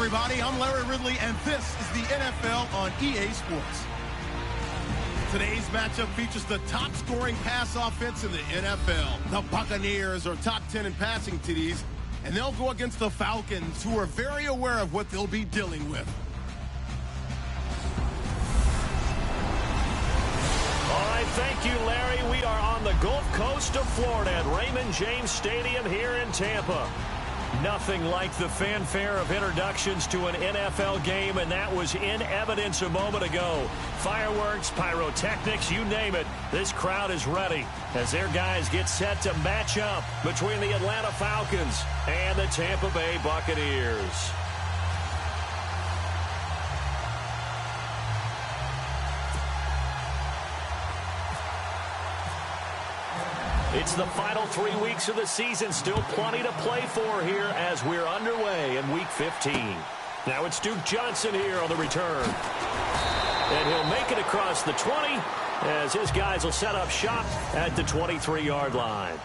everybody. I'm Larry Ridley, and this is the NFL on EA Sports. Today's matchup features the top-scoring pass offense in the NFL. The Buccaneers are top 10 in passing TDs, and they'll go against the Falcons, who are very aware of what they'll be dealing with. All right, thank you, Larry. We are on the Gulf Coast of Florida at Raymond James Stadium here in Tampa. Nothing like the fanfare of introductions to an NFL game, and that was in evidence a moment ago. Fireworks, pyrotechnics, you name it. This crowd is ready as their guys get set to match up between the Atlanta Falcons and the Tampa Bay Buccaneers. It's the final 3 weeks of the season. Still plenty to play for here as we're underway in Week 15. Now it's Duke Johnson here on the return. And he'll make it across the 20 as his guys will set up shop at the 23-yard line.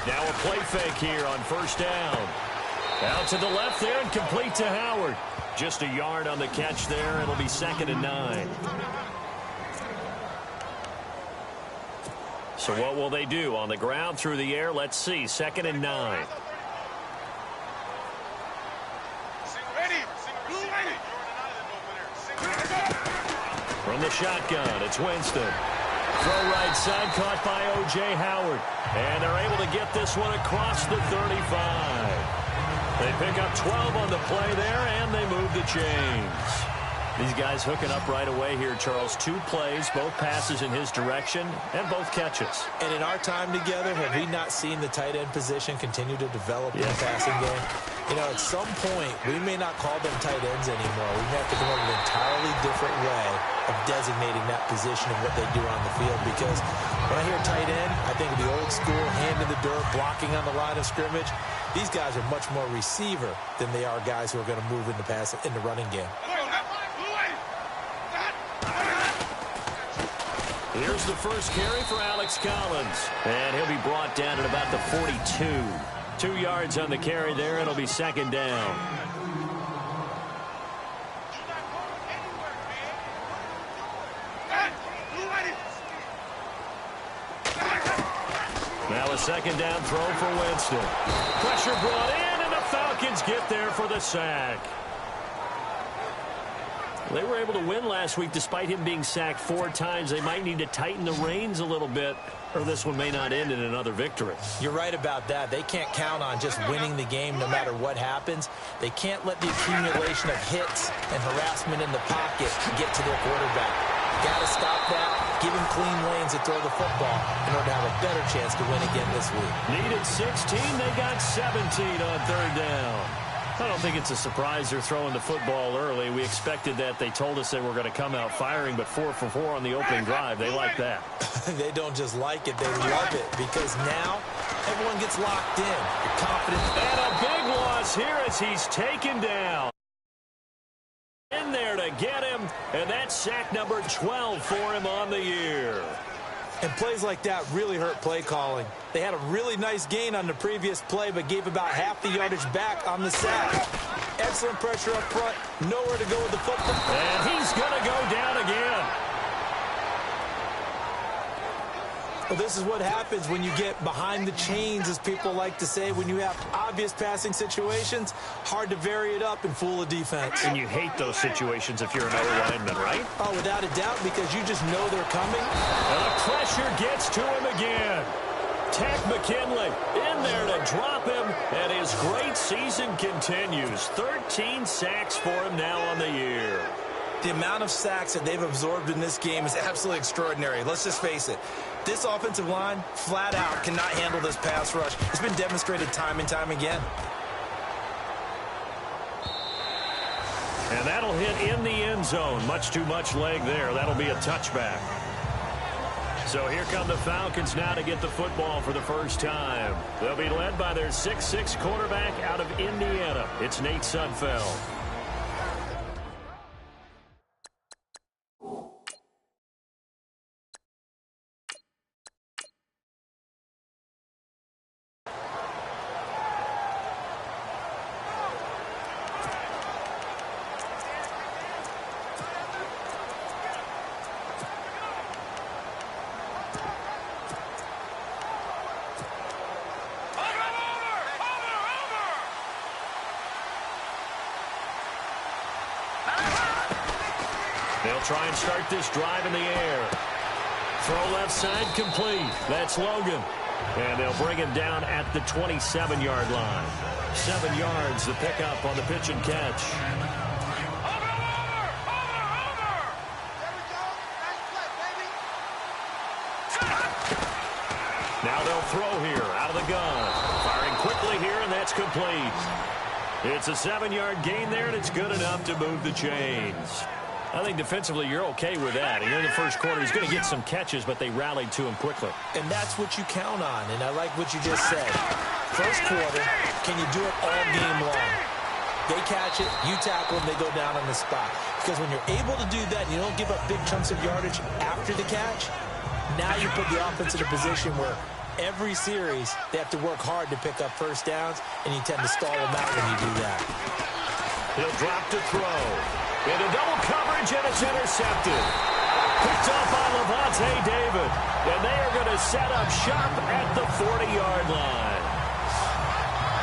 Now a play fake here on first down. Out to the left there and complete to Howard. Just a yard on the catch there. It'll be 2nd and 9. So what will they do? On the ground, through the air, let's see. 2nd and 9. From the shotgun, it's Winston. Throw right side, caught by O.J. Howard. And they're able to get this one across the 35. They pick up 12 on the play there, and they move the chains. These guys hooking up right away here, Charles. 2 plays, both passes in his direction, and both catches. And in our time together, have we not seen the tight end position continue to develop in the passing game? You know, at some point, we may not call them tight ends anymore. We may have to come up with an entirely different way of designating that position and what they do on the field. Because when I hear tight end, I think of the old school, hand in the dirt, blocking on the line of scrimmage. These guys are much more receiver than they are guys who are going to move in the running game. Here's the first carry for Alex Collins. And he'll be brought down at about the 42. 2 yards on the carry there. It'll be 2nd down. Now a 2nd down throw for Winston. Pressure brought in, and the Falcons get there for the sack. They were able to win last week despite him being sacked 4 times. They might need to tighten the reins a little bit, or this one may not end in another victory. You're right about that. They can't count on just winning the game no matter what happens. They can't let the accumulation of hits and harassment in the pocket get to their quarterback. Got to stop that. Give him clean lanes to throw the football in order to have a better chance to win again this week. Needed 16. They got 17 on 3rd down. I don't think it's a surprise they're throwing the football early. We expected that. They told us they were going to come out firing, but 4 for 4 on the opening drive. They like that. They don't just like it, they love it, because now everyone gets locked in. The confidence. And a big loss here as he's taken down. In there to get him, and that's sack number 12 for him on the year. And plays like that really hurt play calling. They had a really nice gain on the previous play, but gave about half the yardage back on the sack. Excellent pressure up front. Nowhere to go with the football. And he's going to go down again. Well, this is what happens when you get behind the chains, as people like to say. When you have obvious passing situations, hard to vary it up and fool a defense. And you hate those situations if you're an O-lineman, right? Oh, without a doubt, because you just know they're coming. And the pressure gets to him again. Takk McKinley in there to drop him, and his great season continues. 13 sacks for him now on the year. The amount of sacks that they've absorbed in this game is absolutely extraordinary. Let's just face it. This offensive line, flat out, cannot handle this pass rush. It's been demonstrated time and time again. And that'll hit in the end zone. Much too much leg there. That'll be a touchback. So here come the Falcons now to get the football for the first time. They'll be led by their 6'6" quarterback out of Indiana. It's Nate Sudfeld. They'll try and start this drive in the air. Throw left side complete. That's Logan. And they'll bring him down at the 27-yard line. 7 yards, the pickup on the pitch and catch. Now they'll throw here out of the gun. Firing quickly here, and that's complete. It's a 7-yard gain there, and it's good enough to move the chains. I think defensively you're okay with that. Here in the first quarter, he's going to get some catches, but they rallied to him quickly. And that's what you count on, and I like what you just said. First quarter, can you do it all game long? They catch it, you tackle them, they go down on the spot. Because when you're able to do that, you don't give up big chunks of yardage after the catch, now you put the offense in a position where every series they have to work hard to pick up first downs, and you tend to stall them out when you do that. He'll drop to throw. Into double coverage, and it's intercepted. Picked off by Levante David. And they are going to set up shop at the 40-yard line.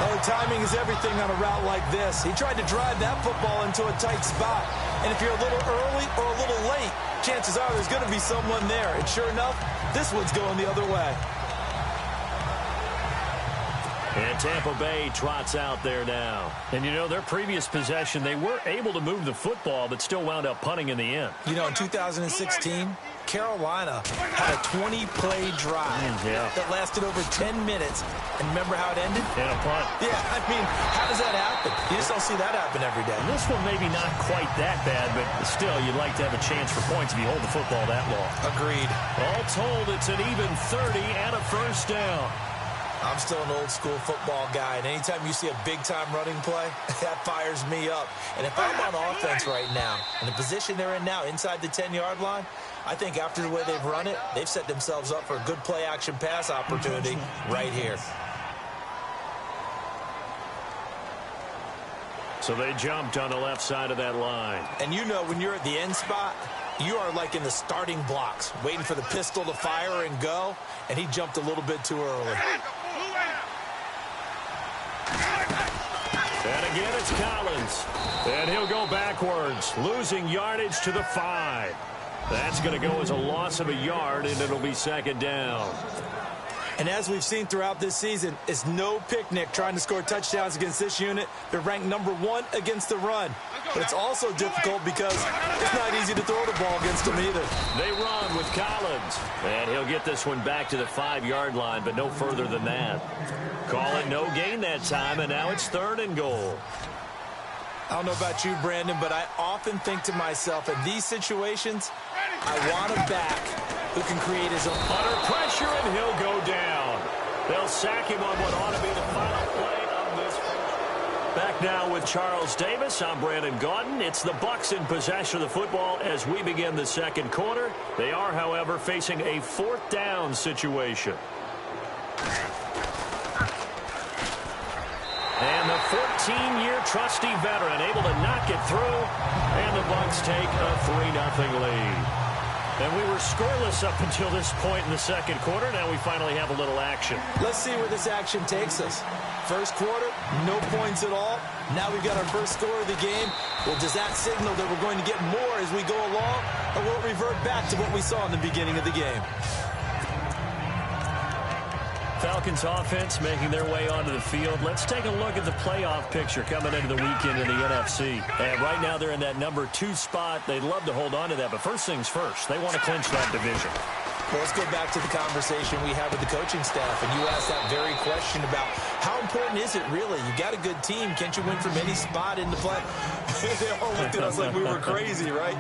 Oh, timing is everything on a route like this. He tried to drive that football into a tight spot. And if you're a little early or a little late, chances are there's going to be someone there. And sure enough, this one's going the other way. And Tampa Bay trots out there now. And, you know, their previous possession, they were able to move the football, but still wound up punting in the end. You know, in 2016, Carolina had a 20-play drive that lasted over 10 minutes. And remember how it ended? And a punt. Yeah, I mean, how does that happen? You just don't see that happen every day. And this one maybe not quite that bad, but still, you'd like to have a chance for points if you hold the football that long. Agreed. All told, it's an even 30 and a first down. I'm still an old-school football guy, and anytime you see a big-time running play, that fires me up. And if I'm on offense right now, in the position they're in now, inside the 10-yard line, I think after the way they've run it, they've set themselves up for a good play-action pass opportunity right here. So they jumped on the left side of that line. And you know when you're at the end spot, you are like in the starting blocks, waiting for the pistol to fire and go, and he jumped a little bit too early. And again, it's Collins. And he'll go backwards, losing yardage to the 5. That's going to go as a loss of a yard, and it'll be second down. And as we've seen throughout this season, it's no picnic trying to score touchdowns against this unit. They're ranked #1 against the run. But it's also difficult because it's not easy to throw the ball against them either. They run with Collins. And he'll get this one back to the 5-yard line, but no further than that. Call it no gain that time, and now it's 3rd and goal. I don't know about you, Brandon, but I often think to myself, in these situations, I want a back who can create his own. Under pressure, and he'll go down. They'll sack him on what ought to be the final play of this. Back now with Charles Davis. I'm Brandon Gaudin. It's the Bucs in possession of the football as we begin the second quarter. They are, however, facing a 4th down situation. And the 14-year trusty veteran able to knock it through. And the Bucs take a 3-0 lead. And we were scoreless up until this point in the second quarter. Now we finally have a little action. Let's see where this action takes us. First quarter, no points at all. Now we've got our first score of the game. Well, does that signal that we're going to get more as we go along? Or will it revert back to what we saw in the beginning of the game? Falcons offense making their way onto the field. Let's take a look at the playoff picture coming into the weekend in the NFC. And right now they're in that #2 spot. They'd love to hold on to that, but first things first, they want to clinch that division. Well, let's go back to the conversation we had with the coaching staff, and you asked that very question about how important is it really? You got a good team. Can't you win from any spot in the play? They all looked at us like we were crazy, right?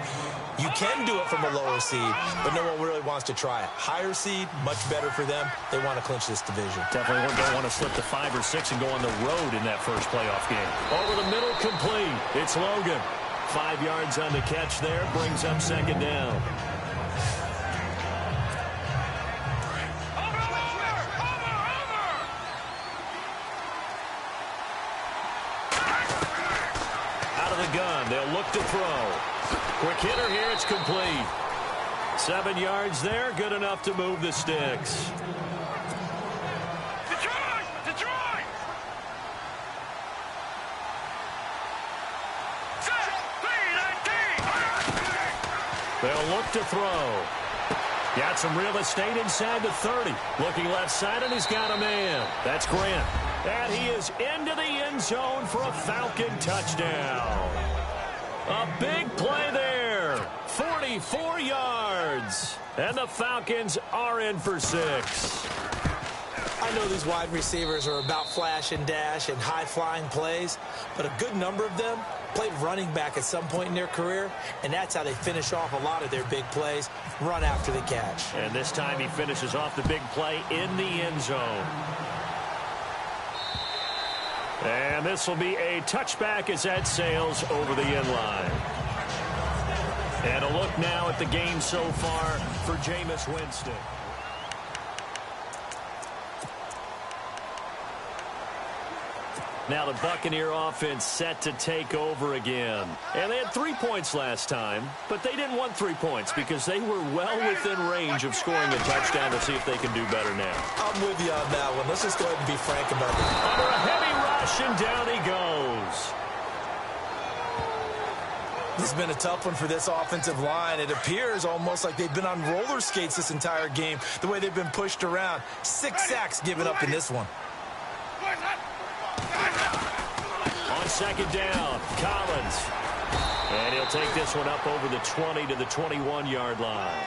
You can do it from a lower seed, but no one really wants to try it. Higher seed, much better for them. They want to clinch this division. Definitely don't want to slip to 5 or 6 and go on the road in that first playoff game. Over the middle, complete. It's Logan. 5 yards on the catch there, brings up second down. Gun. They'll look to throw. Quick hitter here. It's complete. 7 yards there. Good enough to move the sticks. Detroit! They'll look to throw. Got some real estate inside the 30. Looking left side, and he's got a man. That's Grant. And he is into the end zone for a Falcon touchdown. A big play there. 44 yards. And the Falcons are in for 6. I know these wide receivers are about flash and dash and high-flying plays, but a good number of them played running back at some point in their career, and that's how they finish off a lot of their big plays, run after the catch. And this time he finishes off the big play in the end zone. And this will be a touchback as that sails over the end line. And a look now at the game so far for Jameis Winston. Now the Buccaneer offense set to take over again. And they had 3 points last time, but they didn't want 3 points because they were well within range of scoring a touchdown. To see if they can do better now. I'm with you on that one. Let's just go ahead and be frank about that. Under a heavy rush, and down he goes. This has been a tough one for this offensive line. It appears almost like they've been on roller skates this entire game, the way they've been pushed around. 6 sacks given up in this one. On second down, Collins. And he'll take this one up over the 20 to the 21-yard line.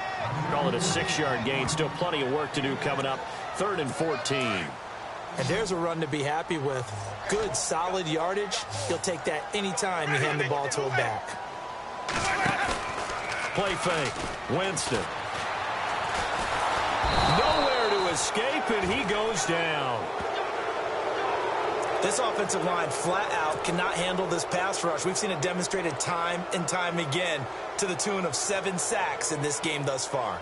Call it a 6-yard gain. Still plenty of work to do coming up. 3rd and 14. And there's a run to be happy with. Good, solid yardage. He'll take that anytime you hand the ball to a back. Play fake. Winston. Nowhere to escape, and he goes down. This offensive line flat out cannot handle this pass rush. We've seen it demonstrated time and time again to the tune of 7 sacks in this game thus far.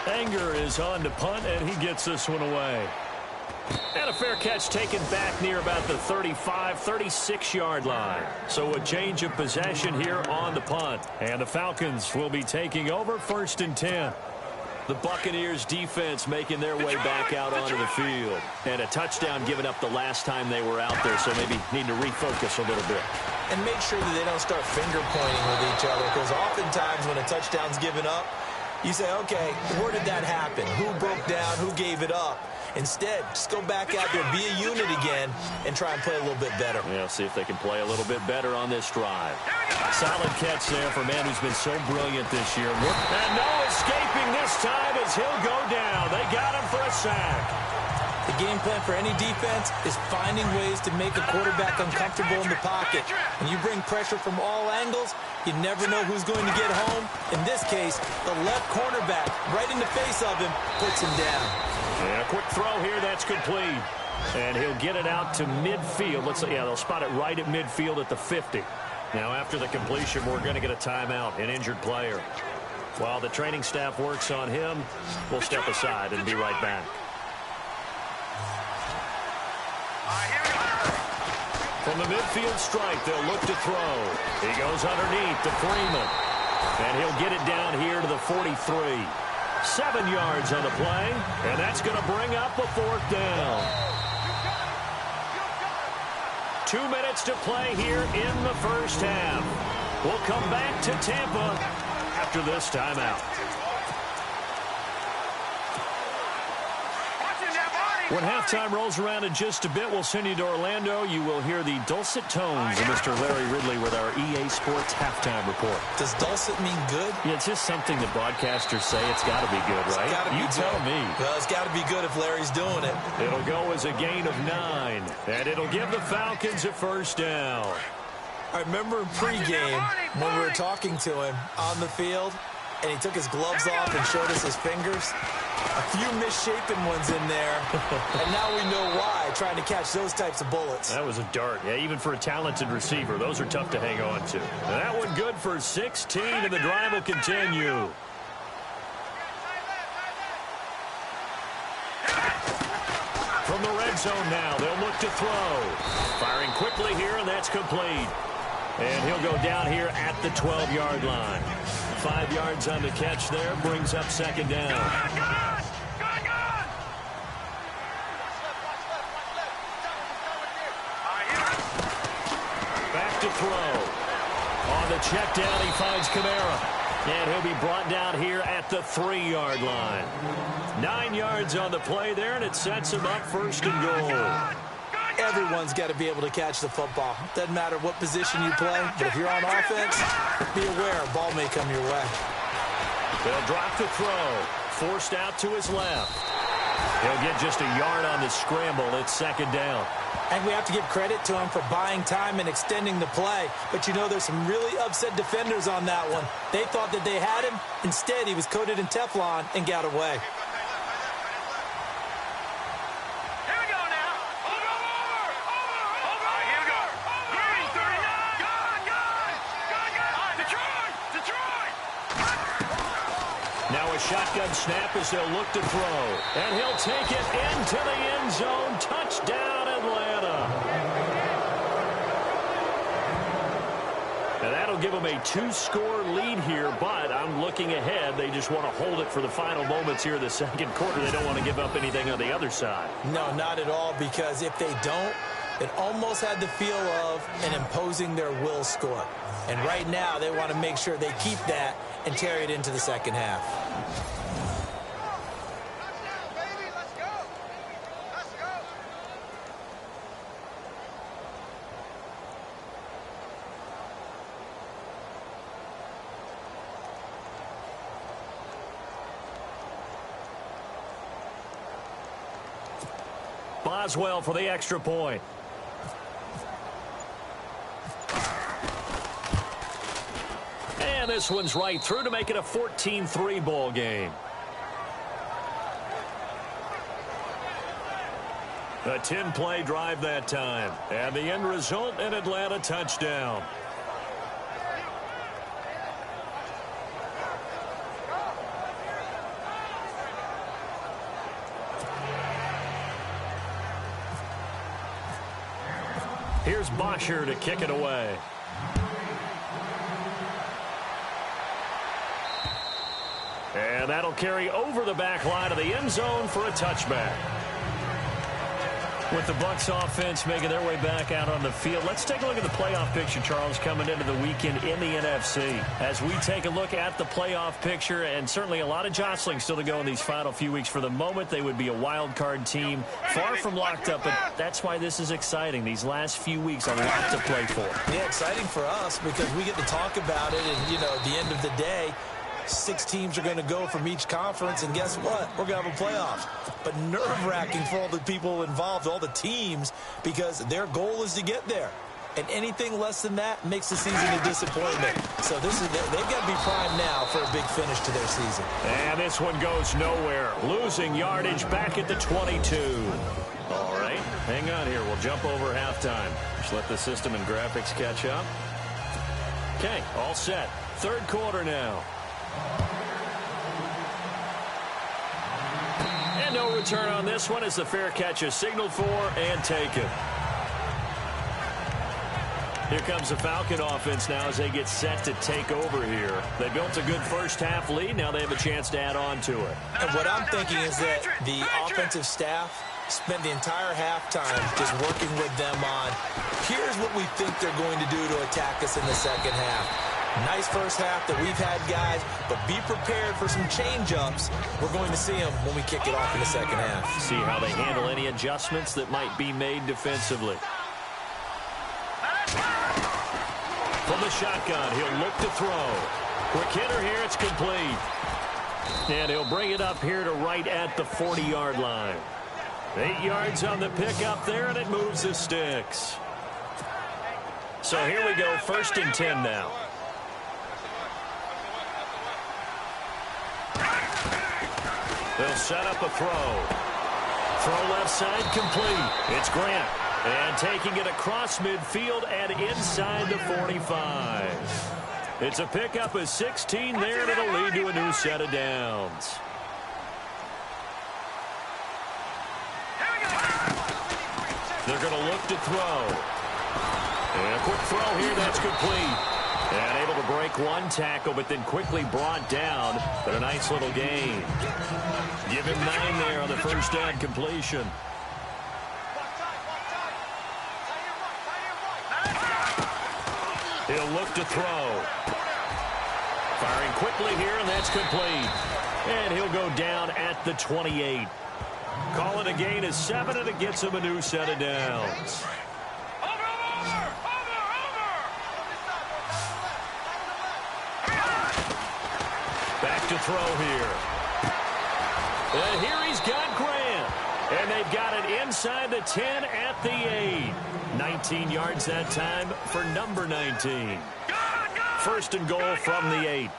Anger is on to punt, and he gets this one away. And a fair catch taken back near about the 35, 36-yard line. So a change of possession here on the punt. And the Falcons will be taking over 1st and 10. The Buccaneers defense making their way back out onto the field. And a touchdown given up the last time they were out there, so maybe need to refocus a little bit. And make sure that they don't start finger pointing with each other, because oftentimes when a touchdown's given up, you say, okay, where did that happen? Who broke down? Who gave it up? Instead, just go back out there, be a unit again, and try and play a little bit better. Yeah, see if they can play a little bit better on this drive. Solid catch there for a man who's been so brilliant this year. And no escaping this time as he'll go down. They got him for a sack. The game plan for any defense is finding ways to make a quarterback uncomfortable in the pocket. When you bring pressure from all angles, you never know who's going to get home. In this case, the left cornerback, right in the face of him, puts him down. Yeah, quick throw here. That's complete. And he'll get it out to midfield. They'll spot it right at midfield at the 50. Now, after the completion, we're going to get a timeout, an injured player. While the training staff works on him, we'll step aside and be right back. From the midfield strike, they'll look to throw. He goes underneath to Freeman. And he'll get it down here to the 43. 7 yards on the play, and that's going to bring up a 4th down. 2 minutes to play here in the first half. We'll come back to Tampa after this timeout. Watching that body. When halftime rolls around in just a bit, we'll send you to Orlando. You will hear the dulcet tones of Mr. Larry Ridley with our EA Sports halftime report. Does dulcet mean good? Yeah, it's just something that broadcasters say. It's got to be good, right? You tell me. Well, it's got to be good if Larry's doing it. It'll go as a gain of 9, and it'll give the Falcons a first down. I remember in pregame when we were talking to him on the field, and he took his gloves off and showed us his fingers. A few misshapen ones in there, and now we know why, trying to catch those types of bullets. That was a dart. Yeah, even for a talented receiver, those are tough to hang on to. And that one good for 16, and the drive will continue. From the red zone now, they'll look to throw. Firing quickly here, and that's complete. And he'll go down here at the 12-yard line. 5 yards on the catch there, brings up second down. Back to throw. On the check down, he finds Kamara. And he'll be brought down here at the 3-yard line. 9 yards on the play there, and it sets him up first and goal. Everyone's got to be able to catch the football. Doesn't matter what position you play, but if you're on offense, be aware a ball may come your way. They'll drop the throw. Forced out to his left. He'll get just a yard on the scramble. It's second down. And we have to give credit to him for buying time and extending the play. But, you know, there's some really upset defenders on that one. They thought that they had him. Instead, he was coated in Teflon and got away. Shotgun snap as they'll look to throw. And he'll take it into the end zone. Touchdown, Atlanta. And that'll give them a 2-score lead here, but I'm looking ahead. They just want to hold it for the final moments here in the second quarter. They don't want to give up anything on the other side. No, not at all, because if they don't, it almost had the feel of an imposing their will score. And right now, they want to make sure they keep that and carry it into the second half. Boswell for the extra point. And this one's right through to make it a 14-3 ball game. A 10-play drive that time. And the end result, an Atlanta touchdown. Here's Bosher to kick it away. And that'll carry over the back line of the end zone for a touchback. With the Bucs offense making their way back out on the field, let's take a look at the playoff picture, Charles, coming into the weekend in the NFC. As we take a look at the playoff picture, and certainly a lot of jostling still to go in these final few weeks. For the moment, they would be a wild card team, far from locked up, but that's why this is exciting. These last few weeks, a lot to play for. Yeah, exciting for us because we get to talk about it, and, you know, at the end of the day, 6 teams are going to go from each conference, and guess what? We're going to have a playoff. But nerve-wracking for all the people involved, all the teams, because their goal is to get there. And anything less than that makes the season a disappointment. So they've got to be primed now for a big finish to their season. And this one goes nowhere. Losing yardage back at the 22. All right, hang on here. We'll jump over halftime. Just let the system and graphics catch up. Okay, all set. Third quarter now. And no return on this one as the fair catch is signaled for and taken. Here comes the Falcon offense now as they get set to take over here. They built a good first-half lead. Now they have a chance to add on to it. And what I'm thinking is that the offensive staff spent the entire halftime just working with them on, here's what we think they're going to do to attack us in the second half. Nice first half that we've had, guys, but be prepared for some change-ups. We're going to see them when we kick it off in the second half. See how they handle any adjustments that might be made defensively. From the shotgun, he'll look to throw. Quick hitter here, it's complete. And he'll bring it up here to right at the 40-yard line. 8 yards on the pickup there, and it moves the sticks. So here we go, 1st and 10 now. They'll set up a throw. Throw left side complete. It's Grant. And taking it across midfield and inside the 45. It's a pickup of 16 there, and it'll lead to a new set of downs. They're going to look to throw. And a quick throw here, that's complete. And able to break one tackle, but then quickly brought down. But a nice little gain. Give him 9 there on the first down completion. He'll look to throw. Firing quickly here, and that's complete. And he'll go down at the 28. Call it a gain of 7, and it gets him a new set of downs. Back to throw here. And here he's got Grant. And they've got it inside the 10 at the 8. 19 yards that time for number 19. 1st and goal from the 8.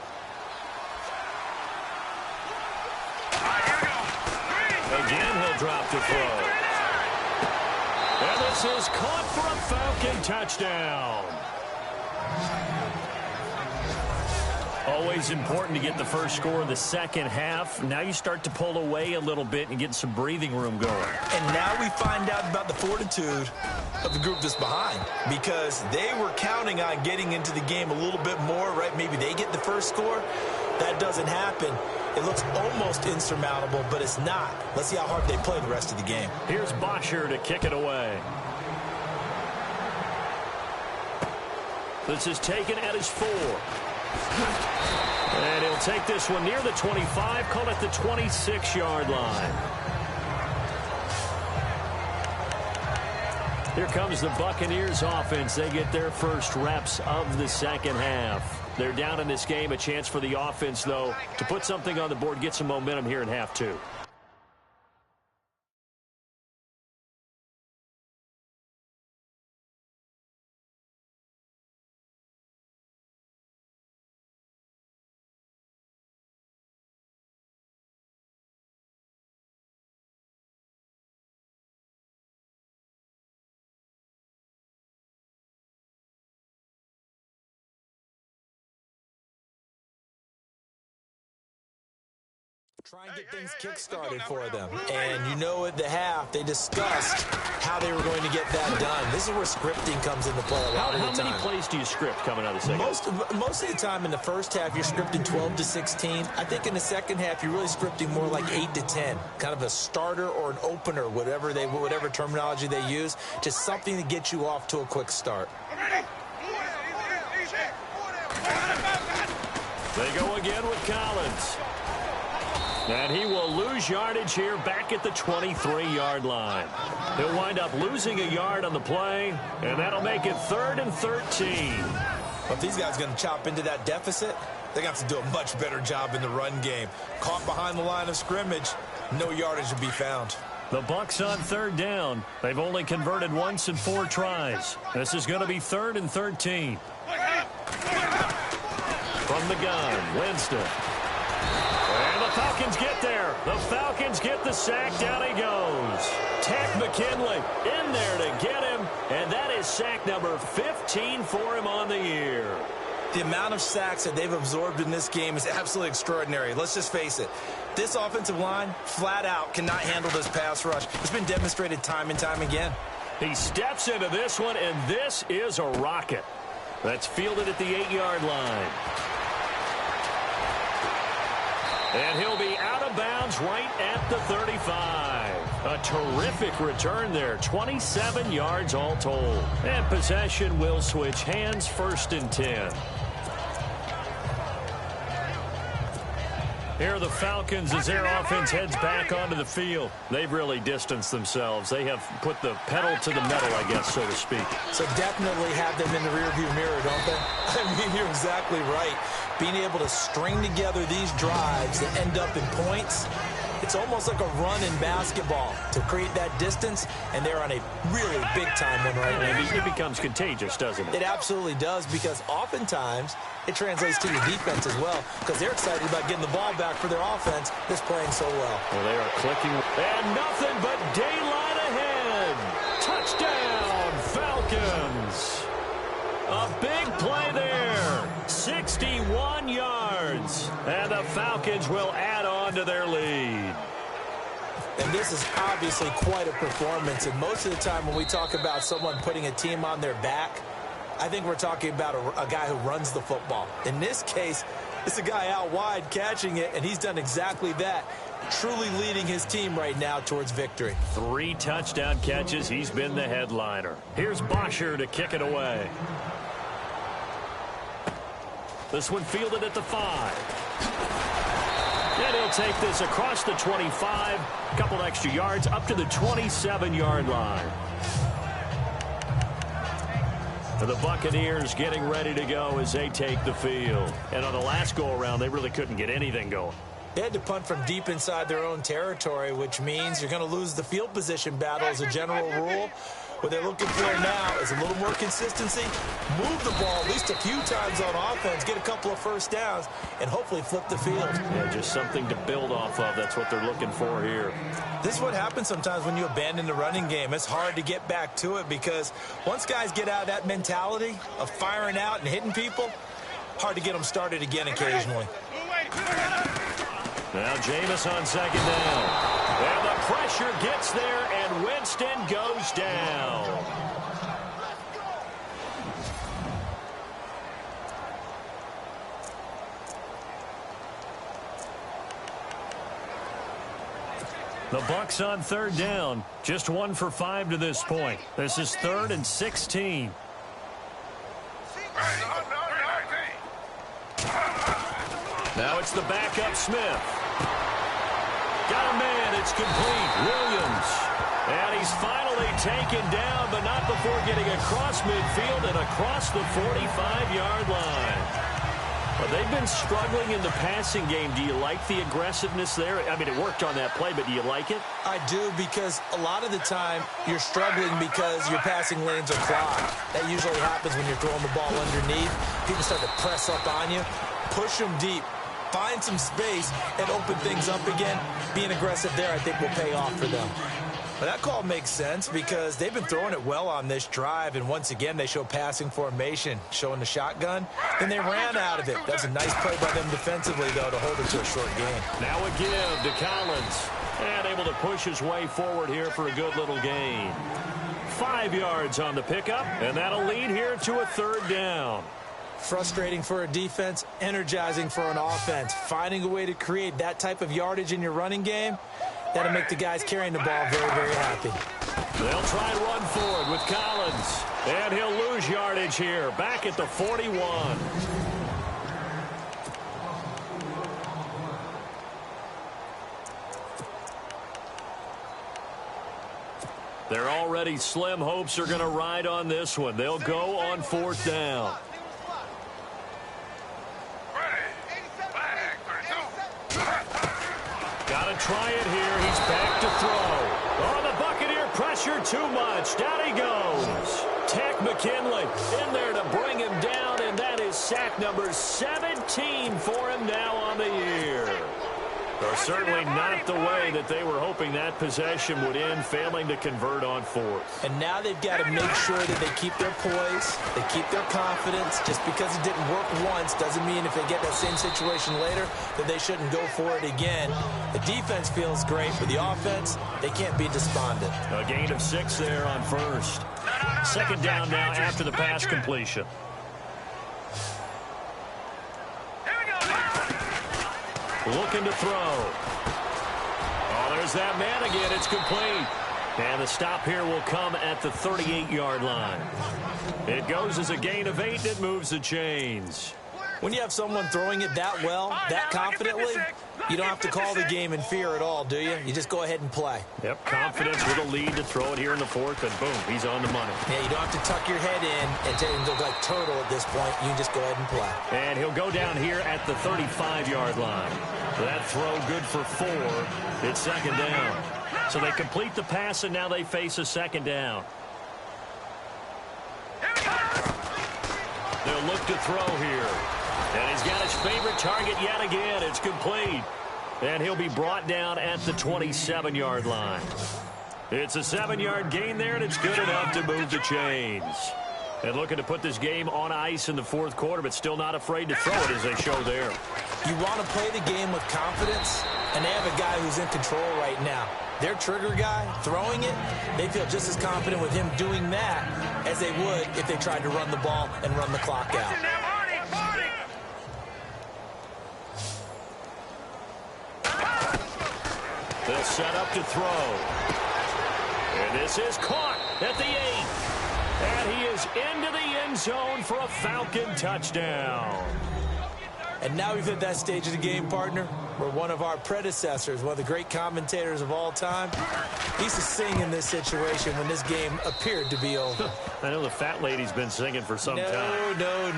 Again, he'll drop to throw. And this is caught for a Falcon touchdown. Always important to get the first score of the second half. Now you start to pull away a little bit and get some breathing room going. And now we find out about the fortitude of the group that's behind, because they were counting on getting into the game a little bit more, right? Maybe they get the first score. That doesn't happen. It looks almost insurmountable, but it's not. Let's see how hard they play the rest of the game. Here's Bosher to kick it away. This is taken at his 4. And he'll take this one near the 25, call it the 26-yard line. Here comes the Buccaneers offense. They get their first reps of the second half. They're down in this game. A chance for the offense, though, to put something on the board, get some momentum here in half 2. Try and get things kick-started for them. And you know at the half, they discussed how they were going to get that done. This is where scripting comes into play a lot of the time. How many plays do you script coming out of the second half? Most of the time in the first half, you're scripting 12 to 16. I think in the second half, you're really scripting more like 8 to 10. Kind of a starter or an opener, whatever terminology they use. Just something to get you off to a quick start. They go again with Collins. And he will lose yardage here back at the 23-yard line. He'll wind up losing a yard on the play, and that'll make it 3rd and 13. Well, if these guys are going to chop into that deficit, they're going to have to do a much better job in the run game. Caught behind the line of scrimmage, no yardage to be found. The Bucs on 3rd down. They've only converted once in 4 tries. This is going to be 3rd and 13. From the gun, Winston. And the Falcons get there. The Falcons get the sack. Down he goes. Tech McKinley in there to get him. And that is sack number 15 for him on the year. The amount of sacks that they've absorbed in this game is absolutely extraordinary. Let's just face it. This offensive line, flat out, cannot handle this pass rush. It's been demonstrated time and time again. He steps into this one, and this is a rocket. That's fielded at the 8-yard line. And he'll be out of bounds right at the 35. A terrific return there. 27 yards all told. And possession will switch hands, 1st and 10. Here are the Falcons as their offense heads back onto the field. They've really distanced themselves. They have put the pedal to the metal, I guess, so to speak. So definitely have them in the rearview mirror, don't they? I mean, you're exactly right. Being able to string together these drives that end up in points, it's almost like a run in basketball to create that distance, and they're on a really big-time one right now. It becomes contagious, doesn't it? It absolutely does, because oftentimes it translates to your defense as well, because they're excited about getting the ball back for their offense that's playing so well. Well, they are clicking, and nothing but daylight ahead. Touchdown, Falcons. A big play there. 61 yards. And the Falcons will add on to their lead. And this is obviously quite a performance. And most of the time when we talk about someone putting a team on their back, I think we're talking about a guy who runs the football. In this case, it's a guy out wide catching it, and he's done exactly that, truly leading his team right now towards victory. 3 touchdown catches. He's been the headliner. Here's Bosher to kick it away. This one fielded at the 5. And he'll take this across the 25. A couple extra yards up to the 27-yard line. For the Buccaneers getting ready to go as they take the field. And on the last go-around, they really couldn't get anything going. They had to punt from deep inside their own territory, which means you're going to lose the field position battle as a general rule. What they're looking for now is a little more consistency, move the ball at least a few times on offense, get a couple of first downs, and hopefully flip the field. Yeah, just something to build off of. That's what they're looking for here. This is what happens sometimes when you abandon the running game. It's hard to get back to it because once guys get out of that mentality of firing out and hitting people, hard to get them started again occasionally. Now Jameis on second down. And the pressure gets there, and Winston goes down. The Bucs on third down. Just 1 for 5 to this point. This is 3rd and 16. Now it's the backup Smith. Got a man, it's complete. Williams. And he's finally taken down, but not before getting across midfield and across the 45-yard line. Well, they've been struggling in the passing game. Do you like the aggressiveness there? I mean, it worked on that play, but do you like it? I do, because a lot of the time you're struggling because your passing lanes are clogged. That usually happens when you're throwing the ball underneath. People start to press up on you, push them deep. Find some space and open things up again. Being aggressive there, I think, will pay off for them. But that call makes sense because they've been throwing it well on this drive, and once again, they show passing formation, showing the shotgun. Then they ran out of it. That's a nice play by them defensively, though, to hold it to a short gain. Now a give to Collins. And able to push his way forward here for a good little gain. 5 yards on the pickup, and that'll lead here to a 3rd down. Frustrating for a defense, energizing for an offense. Finding a way to create that type of yardage in your running game, that'll make the guys carrying the ball very, very happy. They'll try and run forward with Collins. And he'll lose yardage here, back at the 41. Their already slim hopes are going to ride on this one. They'll go on 4th down. Got to try it here. He's back to throw. Oh, the Buccaneer pressure too much. Down he goes. Tech McKinley in there to bring him down, and that is sack number 17 for him now on the year. So certainly not the way that they were hoping that possession would end, failing to convert on 4th. And now they've got to make sure that they keep their poise, they keep their confidence. Just because it didn't work once doesn't mean if they get that same situation later that they shouldn't go for it again. The defense feels great, but the offense, they can't be despondent. A gain of 6 there on 1st. 2nd down now after the pass completion. Looking to throw. Oh, there's that man again. It's complete. And the stop here will come at the 38-yard line. It goes as a gain of 8, and it moves the chains. When you have someone throwing it that well, that confidently, you don't have to call the game in fear at all, do you? You just go ahead and play. Yep, confidence with a lead to throw it here in the fourth, and boom, he's on the money. Yeah, you don't have to tuck your head in and take him to look like turtle at this point. You can just go ahead and play. And he'll go down here at the 35-yard line. That throw good for 4. It's second down. So they complete the pass, and now they face a second down. They'll look to throw here. And he's got his favorite target yet again. It's complete. And he'll be brought down at the 27-yard line. It's a 7-yard gain there, and it's good enough to move the chains. And looking to put this game on ice in the fourth quarter, but still not afraid to throw it as they show there. You want to play the game with confidence, and they have a guy who's in control right now. Their trigger guy, throwing it, they feel just as confident with him doing that as they would if they tried to run the ball and run the clock out. They'll set up to throw. And this is caught at the 8. And he is into the end zone for a Falcon touchdown. And now we've hit that stage of the game, partner, where one of our predecessors, one of the great commentators of all time, he used to sing in this situation when this game appeared to be over. I know the fat lady's been singing for some time. No,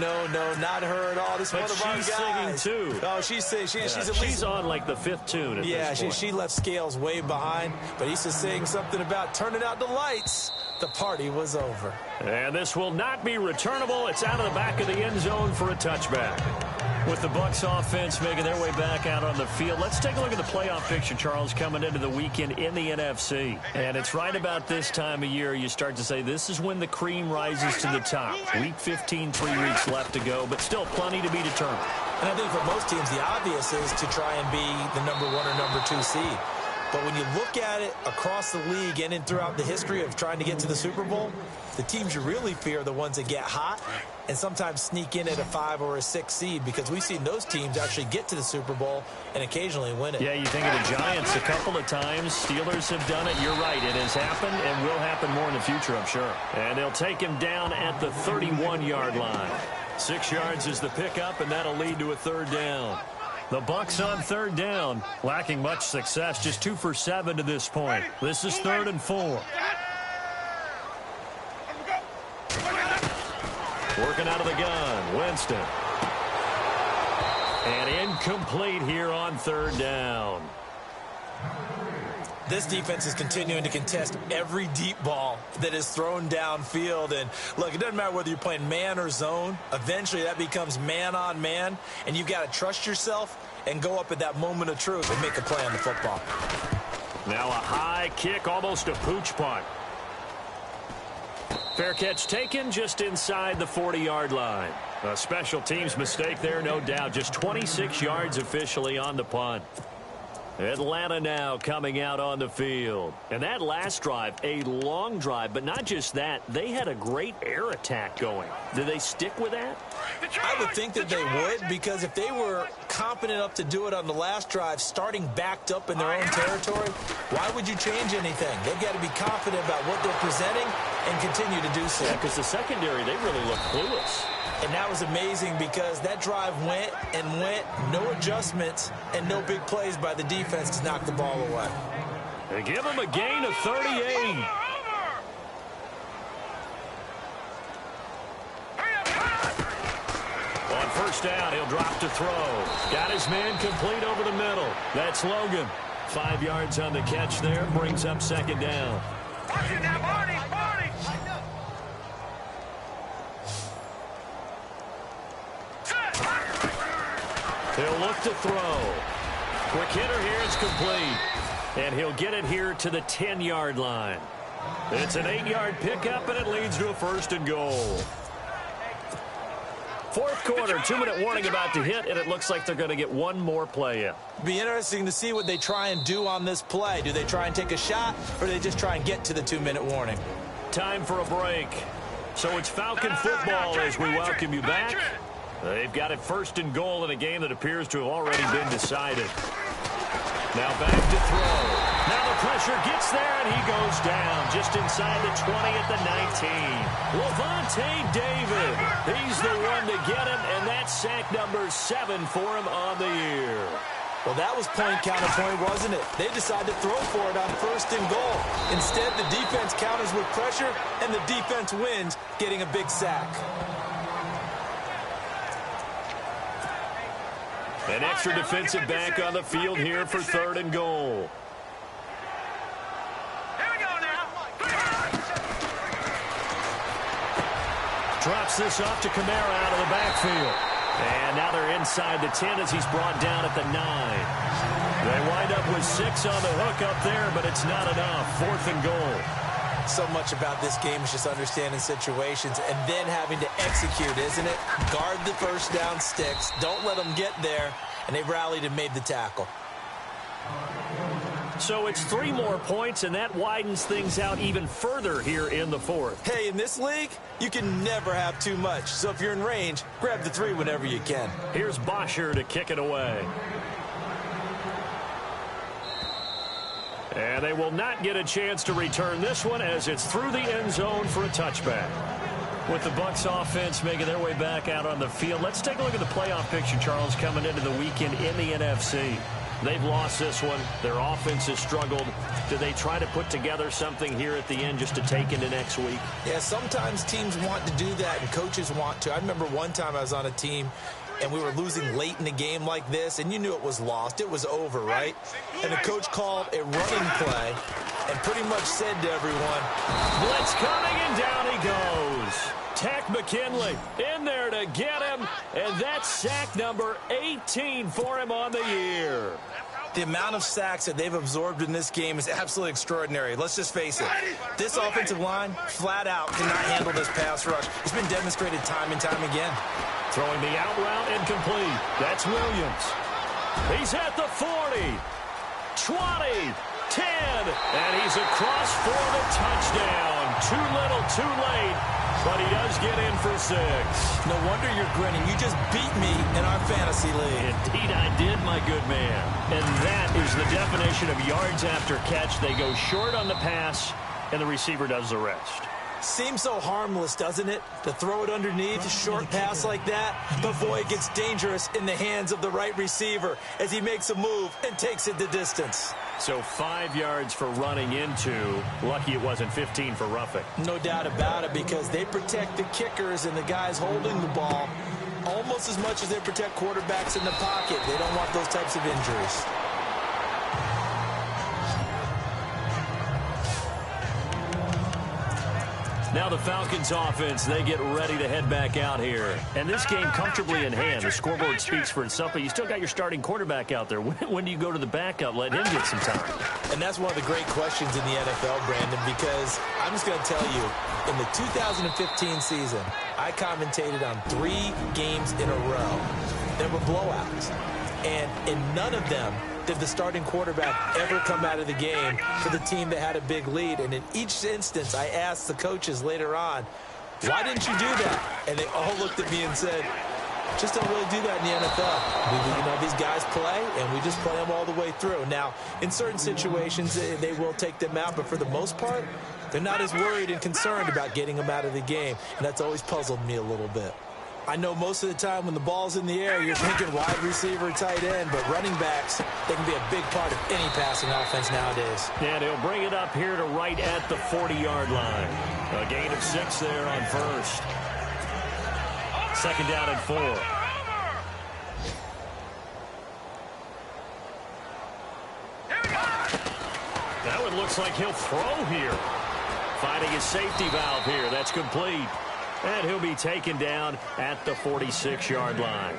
not her at all. This is one of our guys. She's singing too. Oh, she's singing. She's at least, she's on like the 5th tune at this point. she left Scales way behind, but he used to sing something about turning out the lights. The party was over. And this will not be returnable. It's out of the back of the end zone for a touchback. With the Bucs offense making their way back out on the field, let's take a look at the playoff picture, Charles, coming into the weekend in the NFC. And it's right about this time of year you start to say this is when the cream rises to the top. Week 15, 3 weeks left to go, but still plenty to be determined. And I think for most teams, the obvious is to try and be the number 1 or number 2 seed. But when you look at it across the league and throughout the history of trying to get to the Super Bowl, the teams you really fear are the ones that get hot and sometimes sneak in at a 5 or a 6 seed, because we've seen those teams actually get to the Super Bowl and occasionally win it. Yeah, you think of the Giants a couple of times. Steelers have done it. You're right. It has happened and will happen more in the future, I'm sure. And they'll take him down at the 31-yard line. 6 yards is the pickup, and that'll lead to a third down. The Bucs on third down, lacking much success, just 2 for 7 to this point. This is 3rd and 4. Working out of the gun, Winston. And incomplete here on third down. This defense is continuing to contest every deep ball that is thrown downfield. And look, it doesn't matter whether you're playing man or zone. Eventually that becomes man on man, and you've got to trust yourself and go up at that moment of truth and make a play on the football. Now a high kick, almost a pooch punt. Fair catch taken just inside the 40-yard line. A special teams mistake there, no doubt. Just 26 yards officially on the punt. Atlanta now coming out on the field. And that last drive, a long drive, but not just that. They had a great air attack going. Do they stick with that? I would think that they would, because if they were competent enough to do it on the last drive, starting backed up in their own territory, why would you change anything? They've got to be confident about what they're presenting and continue to do so. Yeah, because the secondary, they really look clueless. And that was amazing, because that drive went and went, no adjustments and no big plays by the defense to knock the ball away. They give him a gain of 38. On first down, he'll drop to throw. Got his man complete over the middle. That's Logan. 5 yards on the catch there, brings up second down. He'll look to throw. Quick hitter here, it's complete. And he'll get it here to the 10-yard line. It's an 8-yard pickup, and it leads to a 1st and goal. Fourth quarter, 2-minute warning about to hit, and it looks like they're going to get one more play in. Be interesting to see what they try and do on this play. Do they try and take a shot, or do they just try and get to the 2-minute warning? Time for a break. So it's Falcon football as we welcome you back. They've got it 1st and goal in a game that appears to have already been decided. Now back to throw. Now the the pressure gets there, and he goes down just inside the 20 at the 19. Levante David, he's the one to get him, and that's sack number 7 for him on the year. Well, that was point counterpoint, wasn't it? They decided to throw for it on 1st and goal. Instead, the defense counters with pressure, and the defense wins, getting a big sack. An extra defensive back on the field here for 3rd and goal. Drops this off to Kamara out of the backfield. And now they're inside the 10 as he's brought down at the 9. They wind up with 6 on the hook up there, but it's not enough. 4th and goal. So much about this game is just understanding situations and then having to execute, isn't it? Guard the first down sticks. Don't let them get there. And they rallied and made the tackle. So it's 3 more points, and that widens things out even further here in the 4th. Hey, in this league, you can never have too much. So if you're in range, grab the 3 whenever you can. Here's Bosher to kick it away. And they will not get a chance to return this one as it's through the end zone for a touchback. With the Bucs offense making their way back out on the field, let's take a look at the playoff picture, Charles, coming into the weekend in the NFC. They've lost this one. Their offense has struggled. Do they try to put together something here at the end just to take into next week? Yeah, sometimes teams want to do that and coaches want to. I remember one time I was on a team and we were losing late in the game like this, and you knew it was lost. It was over, right? And the coach called a running play and pretty much said to everyone, blitz coming, and down he goes. Tech McKinley in there to get him, and that's sack number 18 for him on the year. The amount of sacks that they've absorbed in this game is absolutely extraordinary. Let's just face it. This offensive line, flat out, cannot handle this pass rush. It's been demonstrated time and time again. Throwing the out route incomplete. That's Williams. He's at the 40, 20, 10, and he's across for the touchdown. Too little, too late, but he does get in for 6. No wonder you're grinning. You just beat me in our fantasy league. Indeed I did, my good man. And that is the definition of yards after catch. They go short on the pass, and the receiver does the rest. Seems so harmless, doesn't it? To throw it underneath, a short pass like that. But boy, it gets dangerous in the hands of the right receiver as he makes a move and takes it the distance. So 5 yards for running into. Lucky it wasn't 15 for roughing. No doubt about it, because they protect the kickers and the guys holding the ball almost as much as they protect quarterbacks in the pocket. They don't want those types of injuries. Now the Falcons offense, they get ready to head back out here. And this game comfortably in hand. The scoreboard speaks for itself, but you still got your starting quarterback out there. When do you go to the backup? Let him get some time. And that's one of the great questions in the NFL, Brandon, because I'm just going to tell you, in the 2015 season, I commentated on 3 games in a row. There were blowouts. And in none of them did the starting quarterback ever come out of the game for the team that had a big lead. And in each instance, I asked the coaches later on, why didn't you do that? And they all looked at me and said, just don't really do that in the NFL. These guys play, and we just play them all the way through. Now, in certain situations, they will take them out, but for the most part, they're not as worried and concerned about getting them out of the game. And that's always puzzled me a little bit. I know most of the time when the ball's in the air, you're thinking wide receiver, tight end, but running backs, they can be a big part of any passing offense nowadays. And he'll bring it up here to right at the 40-yard line. A gain of 6 there on first. 2nd down and 4. That one looks like he'll throw here. Finding his safety valve here. That's complete. And he'll be taken down at the 46-yard line.